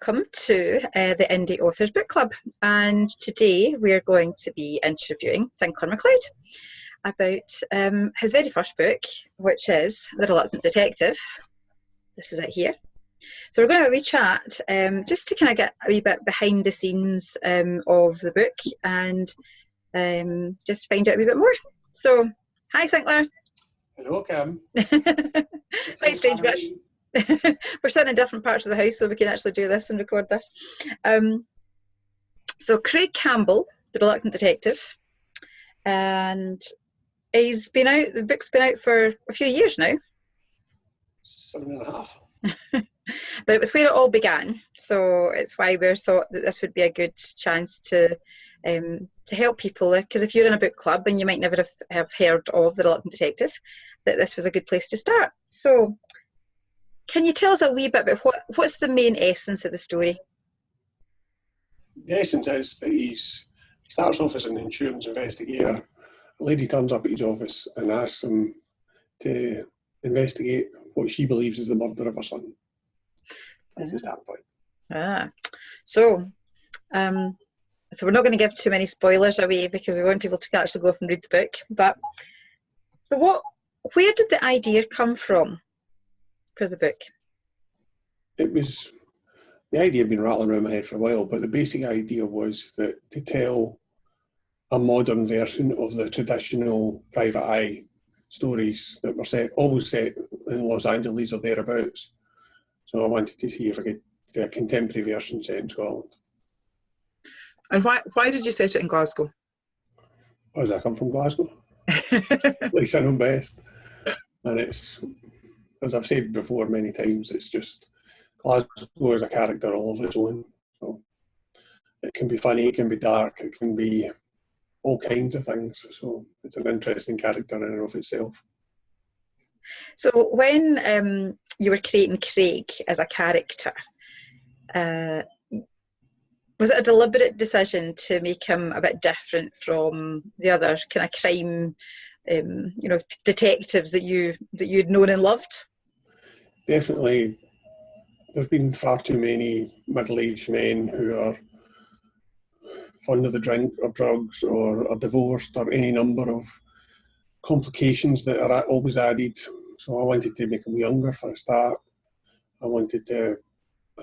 welcome to the Indie Authors Book Club, and today we're going to be interviewing Sinclair MacLeod about his very first book, which is The Reluctant Detective. This is it here. So we're going to have a wee chat just to kind of get a wee bit behind the scenes of the book and just find out a wee bit more. So, hi Sinclair. Hello, Cam. Quite strange, but we're sitting in different parts of the house so we can actually do this and record this. So Craig Campbell, The Reluctant Detective, and the book's been out for a few years now. 7.5. But it was where it all began, so it's why we thought that this would be a good chance to help people, because if you're in a book club and you might never have heard of The Reluctant Detective, that this was a good place to start. So can you tell us a wee bit about what's the main essence of the story? The essence is that he starts off as an insurance investigator. A lady turns up at his office and asks him to investigate what she believes is the murder of her son. That's the start point. So we're not going to give too many spoilers away because we want people to actually go off and read the book. But so where did the idea come from for the book? The idea had been rattling around my head for a while, but the basic idea was that to tell a modern version of the traditional private eye stories that were always set in Los Angeles or thereabouts. So I wanted to see if I could do a contemporary version set in Scotland. And why did you set it in Glasgow? Because I come from Glasgow. Place I know best. And it's, as I've said before many times, it's just Glasgow is a character all of its own. So it can be funny, it can be dark, it can be all kinds of things. So it's an interesting character in and of itself. So when you were creating Craig as a character, was it a deliberate decision to make him a bit different from the other kind of crime, detectives that you'd known and loved? Definitely. There's been far too many middle-aged men who are fond of the drink or drugs or are divorced or any number of complications that are always added. So I wanted to make him younger for a start. I wanted to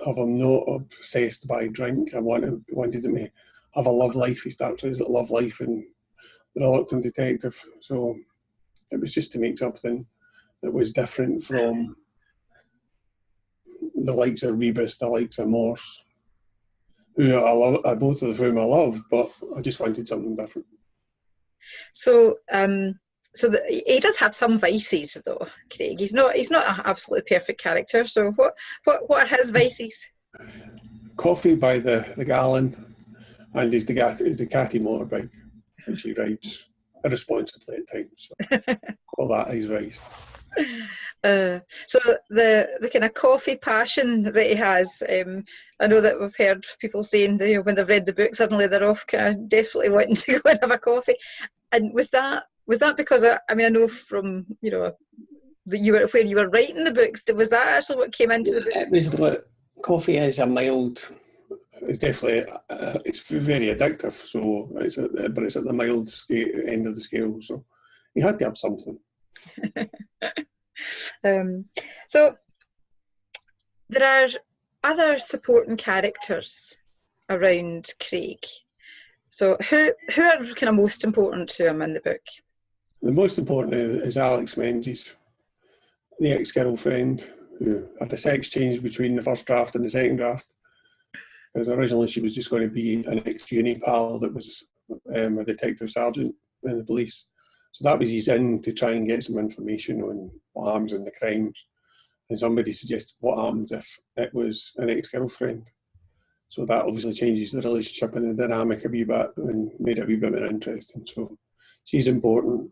have him not obsessed by drink. I wanted him to have a love life. He starts his love life in The Reluctant Detective. So it was just to make something that was different from the likes of Rebus, the likes of Morse, who I love, both of whom I love, but I just wanted something different. So, he does have some vices, though, Craig. He's not an absolutely perfect character. So, what are his vices? Coffee by the gallon, and his Ducati motorbike, which he rides irresponsibly at times. So, all that is vice. So the kind of coffee passion that he has, I know that we've heard people saying that, when they've read the book, suddenly they're off kind of desperately wanting to go and have a coffee. And was that because I know from that you were where you were writing the books, was that actually what came into the book? It was like, coffee is a mild. It's definitely it's very addictive. So but it's at the mild end of the scale. So you had to have something. So there are other supporting characters around Craig. So who are kind of most important to him in the book? The most important is Alex Menzies, the ex-girlfriend who had a sex change between the first draft and the second draft. Because originally she was just going to be an ex-uni pal that was a detective sergeant in the police. So that was his in to try and get some information on what happens in the crimes. And somebody suggested what happens if it was an ex-girlfriend. So that obviously changes the relationship and the dynamic a wee bit and made it a wee bit more interesting. So she's important.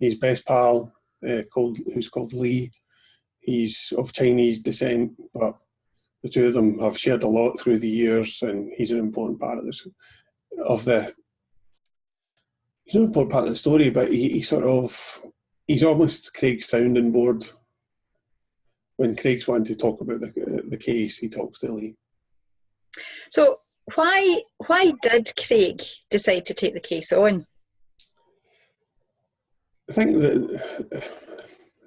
His best pal, who's called Lee, he's of Chinese descent, but the two of them have shared a lot through the years, and he's an important part of this. He's an important part of the story, but he's almost Craig's sounding board. When Craig's wanting to talk about the case, he talks to Lee. So why did Craig decide to take the case on? I think that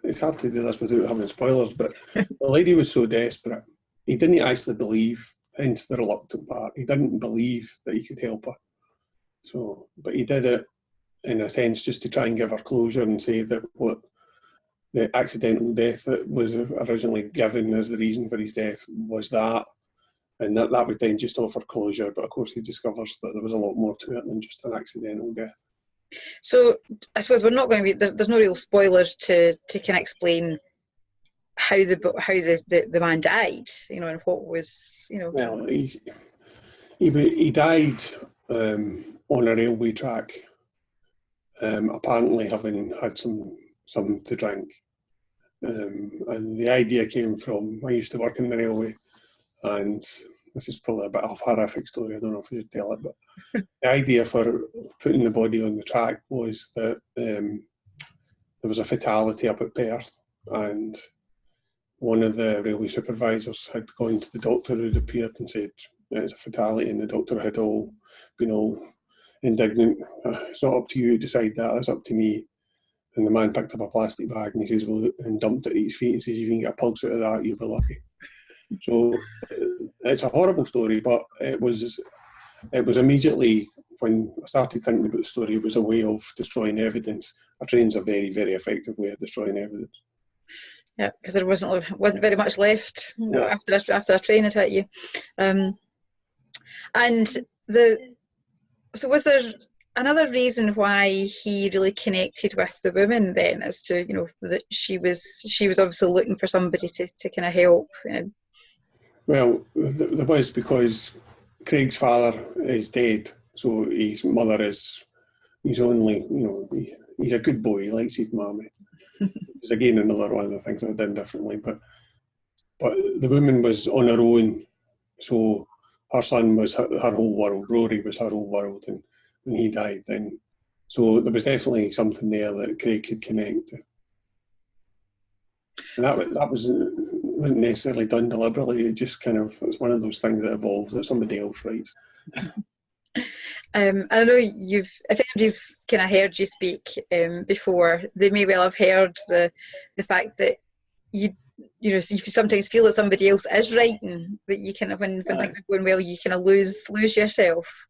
it's hard to do this without having spoilers, but the lady was so desperate. He didn't actually believe, hence the reluctant part. He didn't believe that he could help her. So, but he did it in a sense just to try and give her closure and say that what the accidental death that was originally given as the reason for his death was that, and that would then just offer closure. But of course, he discovers that there was a lot more to it than just an accidental death. So I suppose we're not going to be, there's no real spoilers to kind of explain how the man died, you know, and what was, you know. Well, he died on a railway track, apparently having had some to drink. And the idea came from, I used to work in the railway, and this is probably a bit of a horrific story, I don't know if I should tell it, but the idea for putting the body on the track was that there was a fatality up at Perth, and one of the railway supervisors had gone to the doctor who'd appeared and said, it's a fatality, and the doctor had been all indignant. It's not up to you to decide that, it's up to me. And the man picked up a plastic bag and he says, well, and dumped it at his feet and says, if you can get a pulse out of that, you'll be lucky. So it's a horrible story, but it was immediately, when I started thinking about the story, it was a way of destroying evidence. A train's a very, very effective way of destroying evidence. Yeah, because there wasn't very much left after a train had hit you. So was there another reason why he really connected with the woman then, as to, you know, that she was obviously looking for somebody to kind of help? Well, there was, because Craig's father is dead, so his mother he's only, you know, he's a good boy, he likes his mammy. It's again another one of the things that I did differently, but the woman was on her own, so her son was her whole world, Rory was her whole world, and when he died then, so there was definitely something there that Craig could connect to. And that wasn't necessarily done deliberately, it just kind of, it's one of those things that evolved that somebody else writes. I know if anybody's kind of heard you speak before, they may well have heard the fact that you sometimes feel that somebody else is writing, that you kind of, when things are going well, you kind of lose yourself.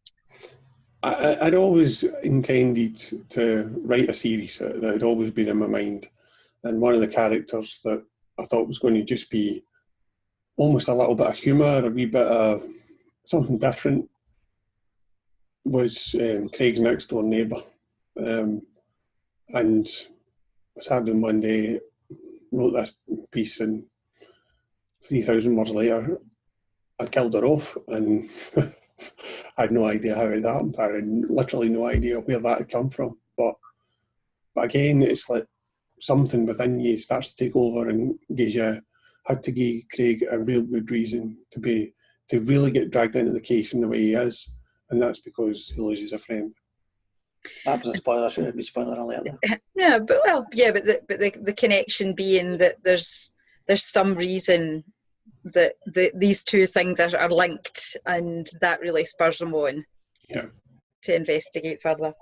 I'd always intended to write a series that had always been in my mind, and one of the characters that I thought was going to just be almost a little bit of humour, a wee bit of something different, was Craig's next door neighbour. And I sat down one day, wrote this piece, and 3,000 words later, I killed her off, and I had no idea how it happened. I had literally no idea where that had come from. But again, it's like something within you starts to take over and gives you, had to give Craig a real good reason to really get dragged into the case in the way he is, and that's because he loses a friend. That was a spoiler, shouldn't it be spoiler alert? Yeah, but the connection being that there's some reason that these two things are linked, and that really spurs them on to investigate further.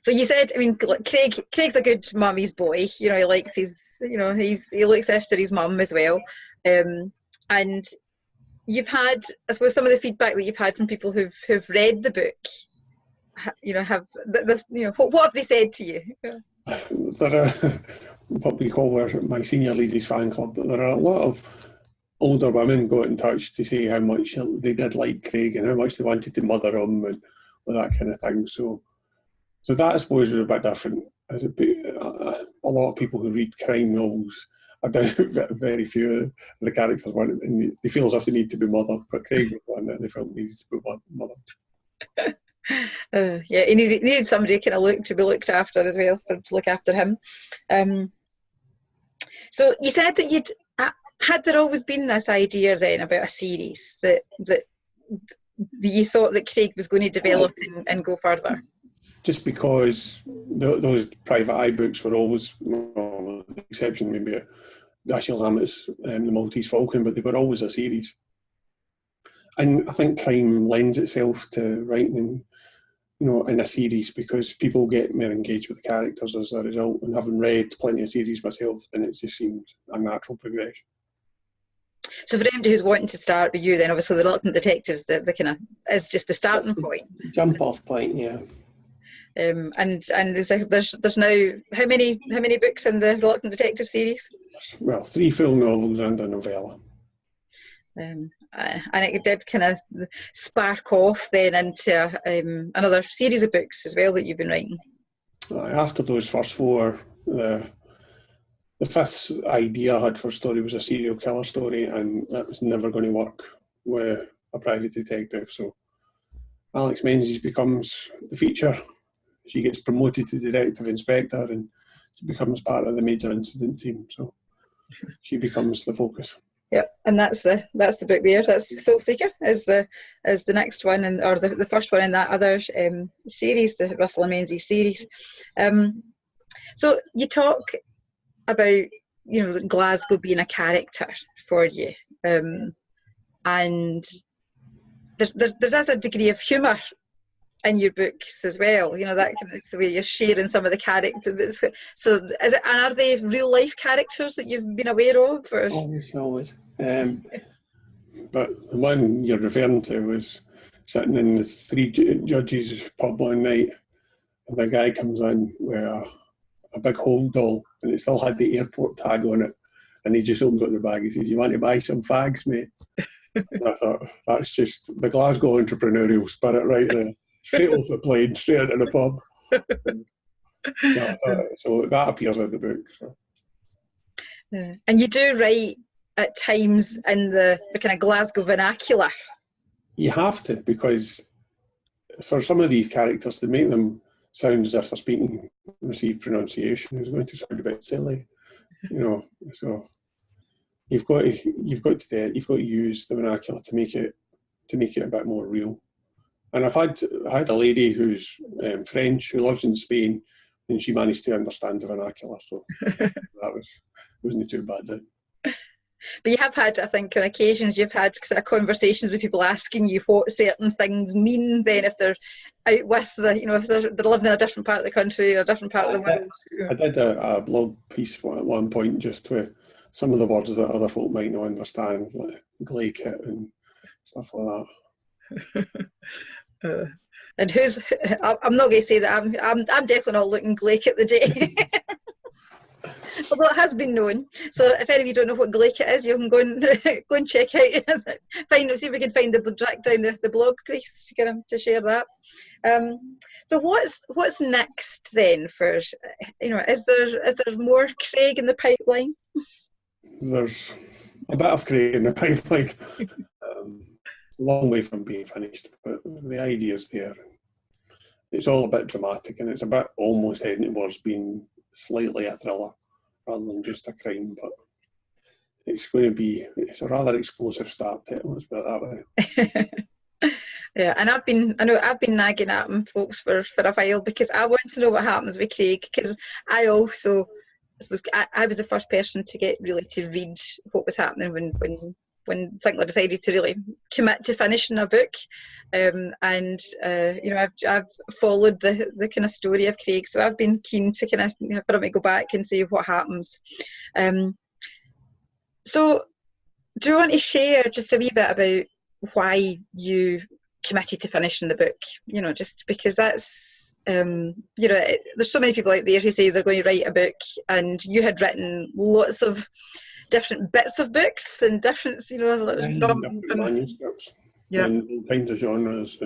So you said, I mean, Craig's a good mummy's boy. You know, he likes he looks after his mum as well. And you've had, I suppose, some of the feedback that you've had from people who've read the book. You know, what have they said to you? There are what we call my senior ladies fan club. There are a lot of older women got in touch to say how much they did like Craig and how much they wanted to mother him and all that kind of thing. So that, I suppose, was a bit different. A lot of people who read crime novels, I doubt very few of the characters want, and they feel as if they need to be mothered, but Craig was one that they felt needed to be mothered. He needed somebody kind of to be looked after as well, to look after him. So you said that had there always been this idea then about a series that you thought that Craig was going to develop and go further? Just because those private eye books were always, well, the exception maybe Dashiell Hammett's The Maltese Falcon, but they were always a series. And I think crime lends itself to writing in a series, because people get more engaged with the characters as a result. And having read plenty of series myself, and it just seemed a natural progression. So for anybody who's wanting to start with you, then obviously The Reluctant Detectives, the kind of is just the starting point. Jump off point, yeah. And there's now how many books in the Reluctant Detective series? Well, 3 full novels and a novella. And it did kind of spark off then into another series of books as well that you've been writing. After those first 4, the 5th idea I had for a story was a serial killer story, and that was never going to work with a private detective. So Alex Menzies becomes the feature. She gets promoted to detective inspector, and she becomes part of the major incident team. So she becomes the focus. Yeah, and that's the book there. That's Soul Seeker is the next one, or the first one in that other series, the Russell and Menzies series. So you talk about Glasgow being a character for you, and there's a degree of humour in your books as well. That is the way you're sharing some of the characters. So is it, and are they real life characters that you've been aware of? Or? Always. But the one you're referring to was sitting in the 3 judges pub one night, and a guy comes in with a big hold doll, and it still had the airport tag on it, and he just opens up the bag. He says, "You want to buy some fags, mate?" And I thought, that's just the Glasgow entrepreneurial spirit right there. Straight off the plane, straight into the pub. So that appears in the book. So. Yeah. And you do write at times in the kind of Glasgow vernacular. You have to, because for some of these characters, to make them sound as if they're speaking received pronunciation is going to sound a bit silly, So you've got to use the vernacular to make it a bit more real. And I had a lady who's French, who lives in Spain, and she managed to understand the vernacular, so that wasn't too bad then. But you have had, I think, on occasions you've had sort of conversations with people asking you what certain things mean. Then, if they're out with if they're living in a different part of the country or a different part of the world. I did a blog piece at one point just with some of the words that other folk might not understand, like glaikit and stuff like that. And I'm not going to say that I'm definitely not looking glaikit the day. Although it has been known. So if any of you don't know what glaikit is, you can go and check out, see if we can track down the blog piece to share that. So what's next then for is there more Craig in the pipeline? There's a bit of Craig in the pipeline. It's a long way from being finished, but the idea's there. It's all a bit dramatic, and it's a bit almost heading towards being slightly a thriller rather than just a crime, but it's a rather explosive start to it, let's put it that way. Yeah, and I've been nagging at him, folks, for a while, because I want to know what happens with Craig, because I also I was the first person to get really to read what was happening when Sinclair decided to really commit to finishing a book, I've followed the kind of story of Craig, so I've been keen to kind of for him to go back and see what happens. So do you want to share just a wee bit about why you committed to finishing the book? Just because that's there's so many people out there who say they're going to write a book, and you had written lots of different bits of books and different, different manuscripts, and all kinds of genres,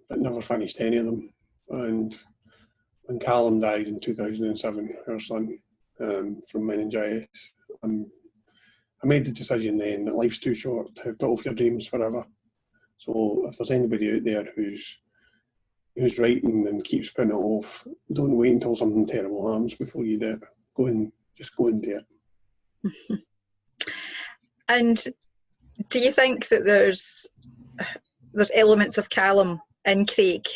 but never finished any of them. And when Callum died in 2007, our son, from meningitis, I made the decision then that life's too short to put off your dreams forever. So if there's anybody out there who's writing and keeps putting it off, don't wait until something terrible happens before you do it. Just go and do it. And do you think that there's elements of Callum in Craig?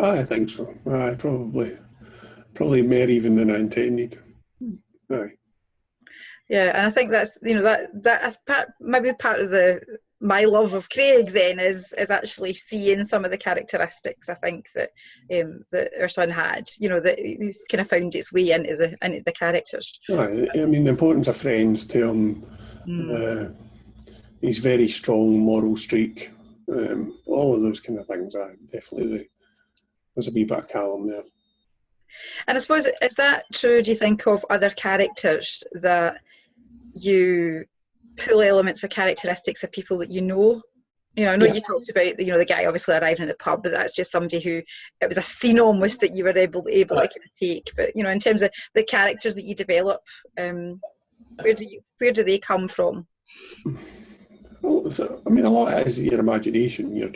I think so. Probably more even than I intended. Aye. Yeah, and I think that's that part, maybe part of the my love of Craig then is actually seeing some of the characteristics I think that that our son had, that kind of found its way into the characters. Right. I mean, the importance of friends to him, his very strong moral streak, all of those kind of things. Definitely there's a wee bit of Callum there. And I suppose, is that true, do you think, of other characters, that you pull elements or characteristics of people that you know? I know you talked about, the guy obviously arriving at the pub, but that's just somebody who, it was a scene almost that you were able to kind of take. But, in terms of the characters that you develop, where do they come from? Well, I mean, a lot of it is your imagination. You've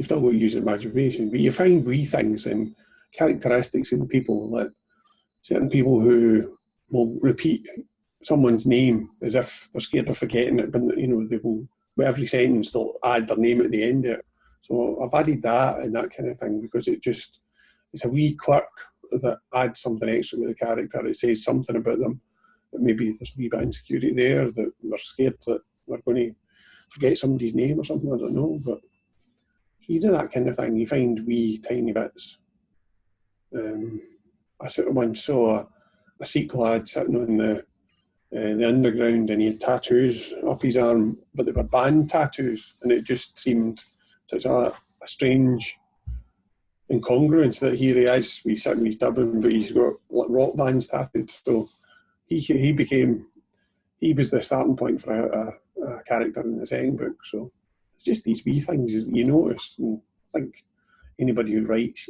still got to use imagination, but you find wee things and characteristics in people, like certain people who will repeat someone's name as if they're scared of forgetting it, but they will, with every sentence they'll add their name at the end of it. So I've added that and that kind of thing because it's a wee quirk that adds something extra to the character. It says something about them, that maybe there's a wee bit of insecurity there, that they're scared that they're going to forget somebody's name or something, I don't know. But so you do that kind of thing, you find wee tiny bits. I sort of once saw a Sikh lad sitting on the underground, and he had tattoos up his arm, but they were band tattoos, and it just seemed such a strange incongruence that here he is, he's sitting in his turban, but he's got like rock bands tattooed. So he was the starting point for a character in the second book. So it's just these wee things that you notice, and I think anybody who writes,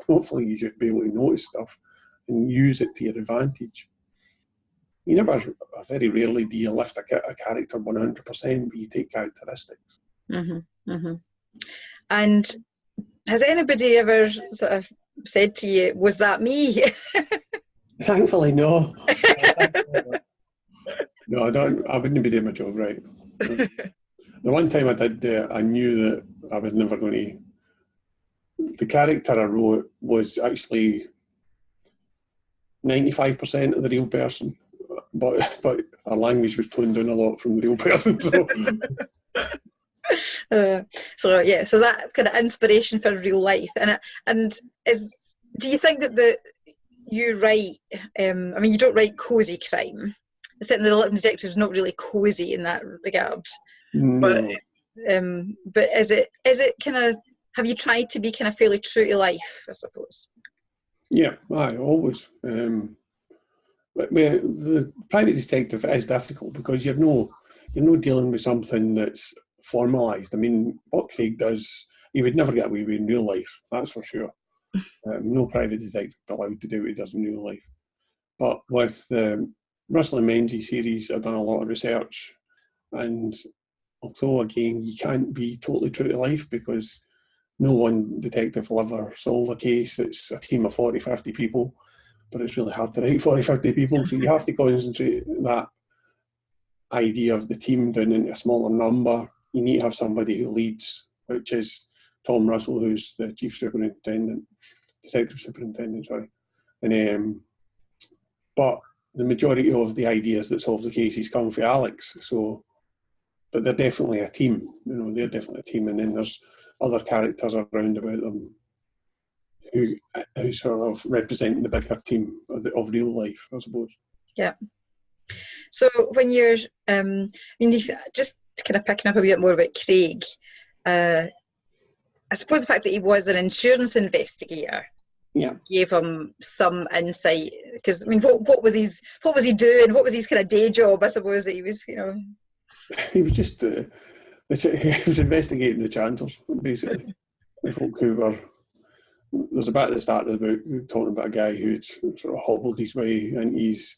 hopefully you should be able to notice stuff and use it to your advantage. Very rarely do you lift a character 100%, but you take characteristics. Mm-hmm, mm-hmm. And has anybody ever sort of said to you, was that me? Thankfully, no. No, I wouldn't be doing my job right. The one time I did, I knew that I was never going to. The character I wrote was actually 95% of the real person, but our language was toned down a lot from the real person. So so that kind of inspiration for real life, and do you think that you write? I mean, you don't write cosy crime. Certainly, The Little Detective is not really cosy in that regard. No. But is it kind of? Have you tried to be kind of fairly true to life, I suppose? Yeah, always. But the private detective is difficult because you're no dealing with something that's formalised. I mean, what Craig does, he would never get away with in real life, that's for sure. No private detective allowed to do what he does in real life. But with the Russell and Menzies series, I've done a lot of research, and although again you can't be totally true to life because no one detective will ever solve a case. It's a team of 40, 50 people, but it's really hard to write 40, 50 people. So you have to concentrate that idea of the team down into a smaller number. You need to have somebody who leads, which is Tom Russell, who's the chief detective superintendent, sorry. And but the majority of the ideas that solve the cases come from Alex. So, but they're definitely a team. They're definitely a team, and then there's other characters around about them who sort of represent the bigger team of real life, I suppose. Yeah. So when you're, just kind of picking up a bit more about Craig, I suppose the fact that he was an insurance investigator gave him some insight. Because I mean, what was he doing? What was his kind of day job? I suppose that he was, He was just. He was investigating the chancers, basically. The folk who were. There's a bit at the start of the book talking about a guy who'd sort of hobbled his way into his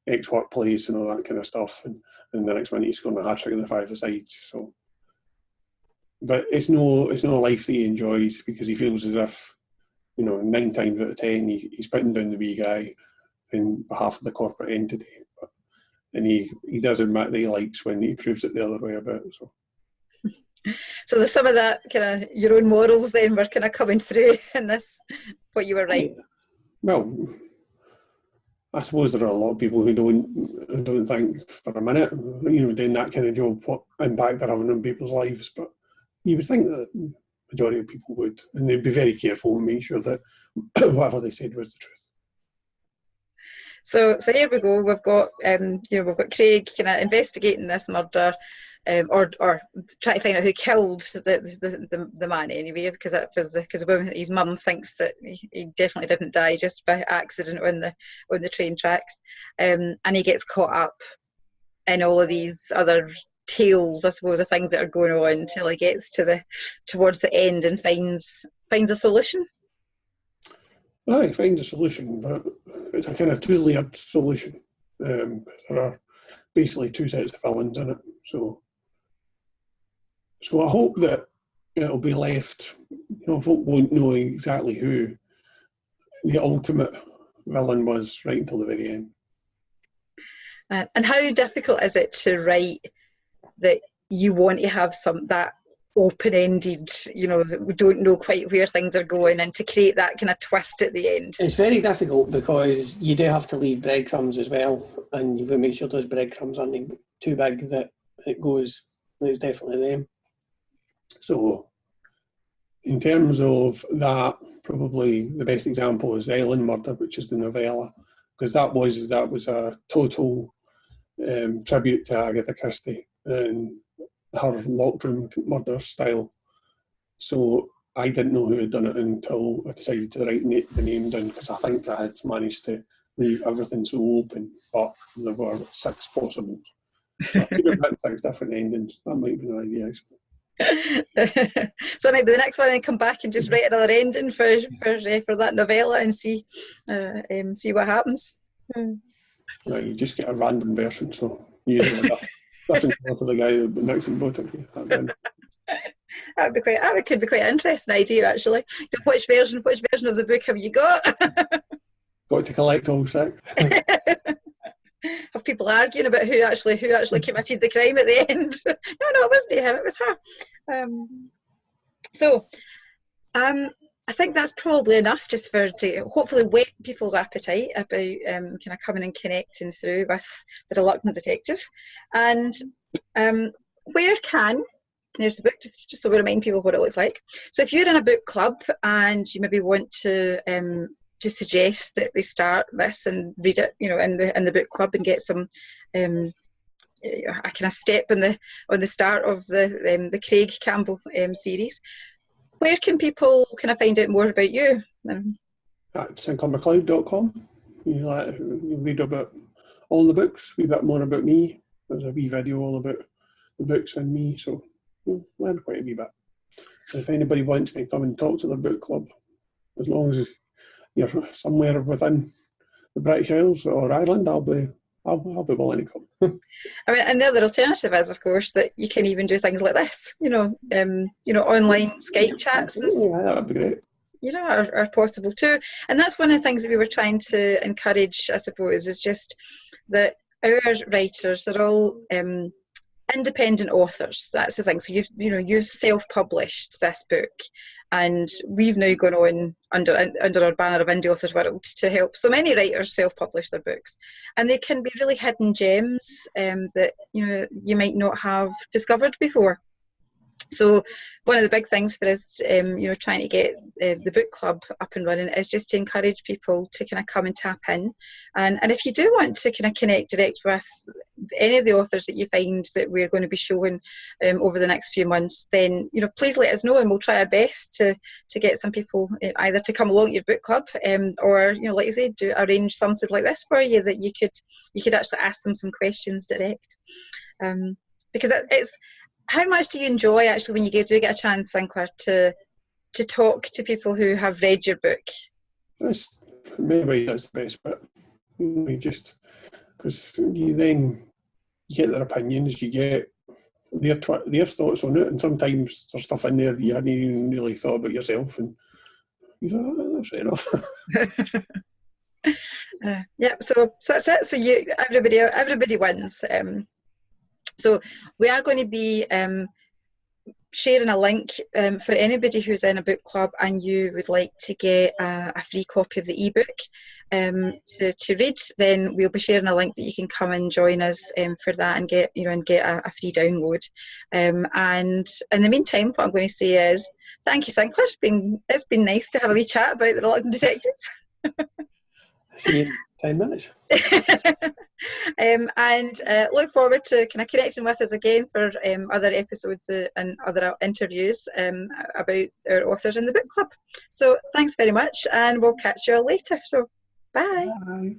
ex-workplace and all that kind of stuff, and the next minute he's scoring a hat-trick in the five-a-side. So, but it's no life that he enjoys because he feels as if, 9 times out of 10 he's putting down the wee guy in behalf of the corporate entity. And he does admit that he likes when he proves it the other way about. So there's some of that kind of your own morals then were kind of coming through in this, what you were writing. Well, I suppose there are a lot of people who don't think for a minute, doing that kind of job, what impact they're having on people's lives. But you would think that the majority of people would, and they'd be very careful and make sure that whatever they said was the truth. So here we go. We've got we've got Craig kind of investigating this murder, or trying to find out who killed the man anyway, because the woman, his mum, thinks that he definitely didn't die just by accident on the train tracks, and he gets caught up in all of these other tales, I suppose, of things that are going on until he gets towards the end and finds a solution. He finds a solution, but it's a kind of two-layered solution. There are basically two sets of villains in it, so I hope that it'll be left. Folk won't know exactly who the ultimate villain was right until the very end. And how difficult is it to write that you want to have that open-ended, that we don't know quite where things are going, and to create that kind of twist at the end? It's very difficult because you do have to leave breadcrumbs as well, and you've got to make sure those breadcrumbs aren't too big that it goes, it's definitely them. So in terms of that, probably the best example is Ellen Murder, which is the novella, because that was a total tribute to Agatha Christie and her locked room murder style. So I didn't know who had done it until I decided to write the name down, because I think I had managed to leave everything so open, but there were 6 possible. So I could have written 6 different endings. That might be an idea, actually. So maybe the next one, I come back and just write another ending for that novella and see what happens. No, you just get a random version, so you don't have nothing to the guy next in Botox. That could be quite an interesting idea, actually. Which version of the book have you got? Got to collect all 6. Have people arguing about who actually committed the crime at the end? No, it wasn't him, it was her. I think that's probably enough just to hopefully whet people's appetite about kind of coming and connecting through with The Reluctant Detective. And there's the book, just so we remind people what it looks like. So if you're in a book club and you maybe want to suggest that they start this and read it, in the book club, and get some a kind of step on the start of the Craig Campbell series, where can people kind of find out more about you? At sinclairmacleod.com. You read about all the books, a wee bit more about me. There's a wee video all about the books and me, so you'll learn quite a wee bit. And if anybody wants me to come and talk to their book club, as long as you're somewhere within the British Isles or Ireland, I'll be willing to come. I mean, and the other alternative is, of course, that you can even do things like this, online Skype chats. Yeah, that would be great. Are possible too. And that's one of the things that we were trying to encourage, I suppose, is just that our writers are all independent authors. That's the thing. So you've self-published this book, and we've now gone on under our banner of Indie Authors World to help so many writers self-publish their books, and they can be really hidden gems that you might not have discovered before. So one of the big things for us, trying to get the book club up and running, is just to encourage people to kind of come and tap in. And if you do want to kind of connect direct with any of the authors that you find that we're going to be showing over the next few months, then please let us know, and we'll try our best to get some people either to come along to your book club, or like I said, arrange something like this for you that you could actually ask them some questions direct. Because it's, how much do you enjoy actually when you do get a chance, Sinclair, to talk to people who have read your book? Maybe that's the best bit. Just because you get their opinions, you get their thoughts on it, and sometimes there's stuff in there that you hadn't even really thought about yourself, and you thought, oh, that's fair enough. So that's it. So everybody wins. So we are going to be sharing a link for anybody who's in a book club and you would like to get a free copy of the ebook. to read, then we'll be sharing a link that you can come and join us for that and get a free download. And in the meantime, what I'm going to say is thank you, Sinclair. It's been nice to have a wee chat about the Reluctant Detective. See you in 10 minutes. And look forward to kind of connecting with us again for other episodes and other interviews about our authors in the book club. So thanks very much, and we'll catch you all later. So bye. Bye.